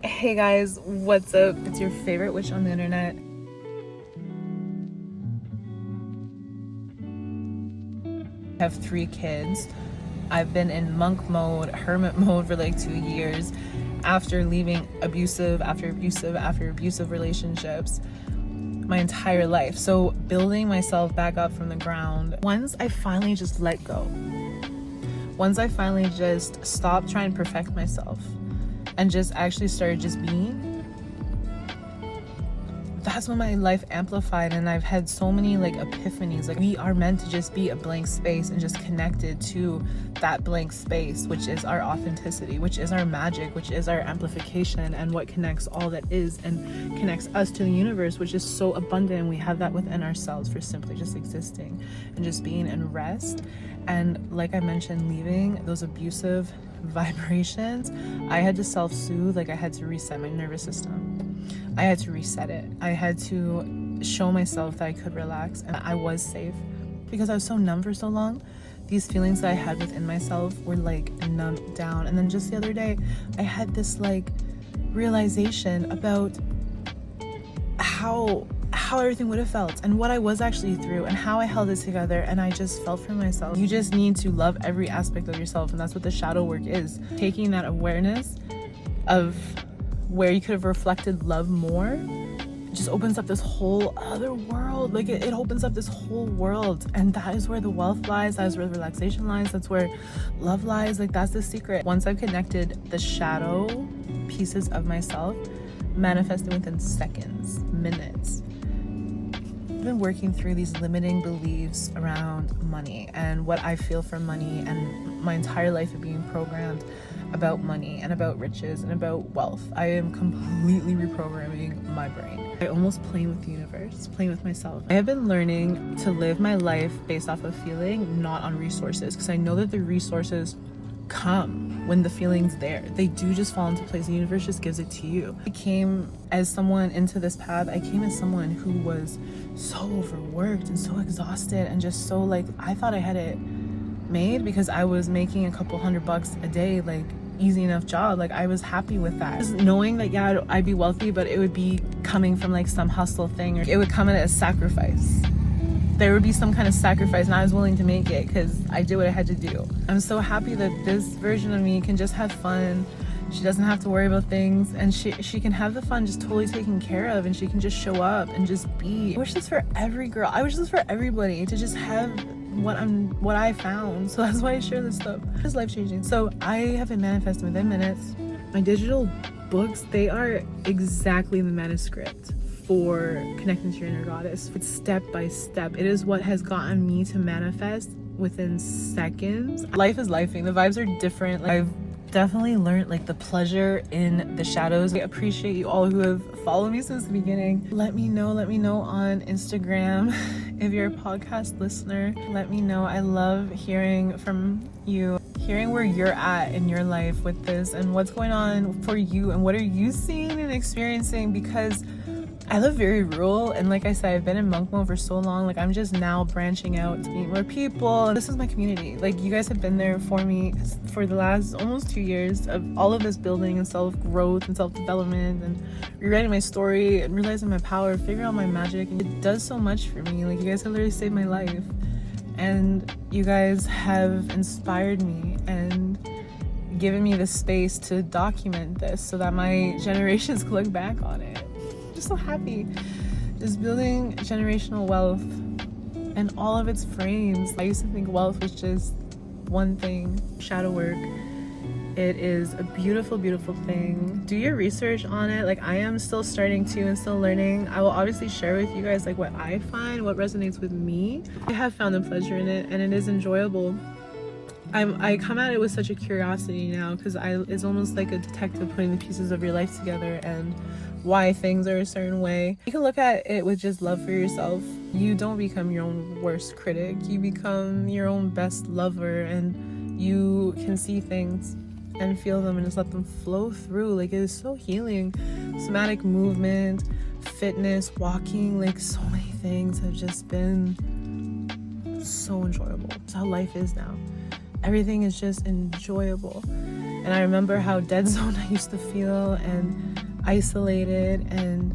Hey guys, what's up? It's your favorite witch on the internet. I have 3 kids. I've been in monk mode, hermit mode for like 2 years after leaving abusive relationships my entire life. So building myself back up from the ground. Once I finally just let go, once I finally just stopped trying to perfect myself and just actually started just being, that's when my life amplified, and I've had so many like epiphanies. Like, we are meant to just be a blank space and just connected to that blank space, which is our authenticity, which is our magic, which is our amplification, and what connects all that is and connects us to the universe, which is so abundant. We have that within ourselves for simply just existing and just being in rest. And like I mentioned, leaving those abusive vibrations, I had to self-soothe. Like, I had to reset my nervous system. I had to reset it. I had to show myself that I could relax and I was safe, because I was so numb for so long. These feelings that I had within myself were like numbed down. And then just the other day, I had this like realization about how everything would have felt and what I was actually through and how I held it together, and I just felt for myself. You just need to love every aspect of yourself, and that's what the shadow work is. Taking that awareness of where you could have reflected love more, it just opens up this whole other world. Like, it opens up this whole world, and that is where the wealth lies, that is where the relaxation lies, that's where love lies. Like, that's the secret. Once I've connected the shadow pieces of myself, manifesting within seconds, minutes. I've been working through these limiting beliefs around money and what I feel for money, and my entire life of being programmed about money and about riches and about wealth. I am completely reprogramming my brain. I almost playing with the universe, playing with myself. I have been learning to live my life based off of feeling, not on resources, because I know that the resources come when the feeling's there. They do just fall into place. The universe just gives it to you. I came as someone into this path. I came as someone who was so overworked and so exhausted and just so like, I thought I had it made because I was making a couple $100 a day, like easy enough job. Like, I was happy with that. Just knowing that, yeah, I'd be wealthy, but it would be coming from like some hustle thing, or it would come at a sacrifice. There would be some kind of sacrifice, and I was willing to make it because I did what I had to do. I'm so happy that this version of me can just have fun. She doesn't have to worry about things, and she can have the fun just totally taken care of, and she can just show up and just be. I wish this for every girl. I wish this for everybody, to just have what I found. So that's why I share this stuff. It's life-changing. So I have been manifesting within minutes. My digital books, they are exactly the manuscript for connecting to your inner goddess. It's step by step. It is what has gotten me to manifest within seconds. Life is lifing. The vibes are different. Like, I've definitely learned like the pleasure in the shadows. I appreciate you all who have followed me since the beginning. Let me know on Instagram if you're a podcast listener. Let me know. I love hearing from you, hearing where you're at in your life with this and what's going on for you and what are you seeing and experiencing, because I live very rural, and like I said, I've been in monk mode for so long. Like, I'm just now branching out to meet more people. This is my community. Like, you guys have been there for me for the last almost 2 years of all of this building and self-growth and self-development and rewriting my story and realizing my power, figuring out my magic. And it does so much for me. Like, you guys have literally saved my life, and you guys have inspired me and given me the space to document this so that my generations can look back on it. So happy, just building generational wealth and all of its frames. I used to think wealth was just one thing. Shadow work, it is a beautiful thing. Do your research on it. Like, I am still starting to and still learning. I will obviously share with you guys like what I find, what resonates with me. I have found the pleasure in it, and it is enjoyable. I come at it with such a curiosity now, because it's almost like a detective putting the pieces of your life together and why things are a certain way. You can look at it with just love for yourself. You don't become your own worst critic. You become your own best lover, and you can see things and feel them and just let them flow through. Like, it is so healing. Somatic movement, fitness, walking, like so many things have just been so enjoyable. It's how life is now. Everything is just enjoyable. And I remember how dead zone I used to feel, and isolated, and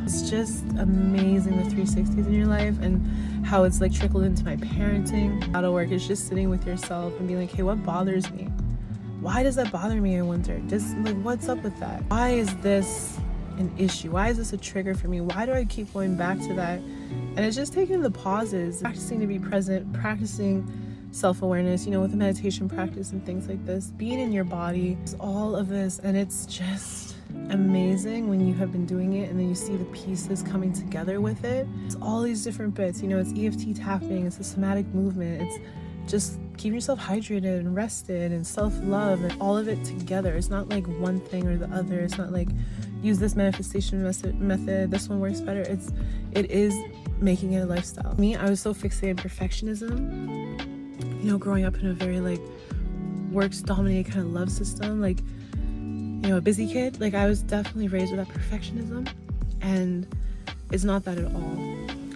it's just amazing, the 360s in your life and how it's like trickled into my parenting. Shadow work is just sitting with yourself and being like, hey, what bothers me? Why does that bother me in winter? Just like, what's up with that? Why is this an issue? Why is this a trigger for me? Why do I keep going back to that? And it's just taking the pauses, practicing to be present, practicing self-awareness, you know, with a meditation practice and things like this, being in your body, all of this. And it's just amazing when you have been doing it and then you see the pieces coming together with it. It's all these different bits, you know, it's EFT tapping, it's a somatic movement, it's just keeping yourself hydrated and rested and self-love and all of it together. It's not like one thing or the other. It's not like use this manifestation method, this one works better. It is making it a lifestyle. Me, I was so fixated on perfectionism, you know, growing up in a very like works dominated kind of love system, like, you know, a busy kid. Like, I was definitely raised with that perfectionism, and it's not that at all.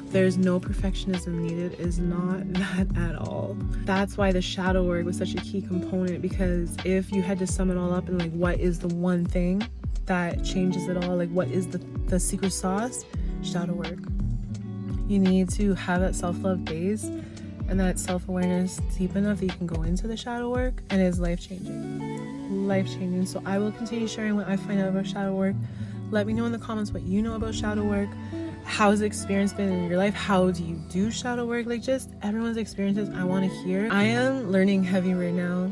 There's no perfectionism needed. Is not that at all. That's why the shadow work was such a key component, because if you had to sum it all up and like, what is the one thing that changes it all? Like, what is the secret sauce? Shadow work. You need to have that self-love base and that self-awareness deep enough that you can go into the shadow work, and it's life-changing. So I will continue sharing what I find out about shadow work. Let me know in the comments what you know about shadow work. How's the experience been in your life? How do you do shadow work? Like, just everyone's experiences I want to hear. I am learning heavy right now,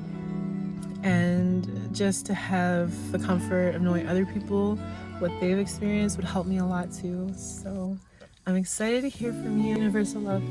and just to have the comfort of knowing other people, what they've experienced, would help me a lot too. So I'm excited to hear from you. Universal love.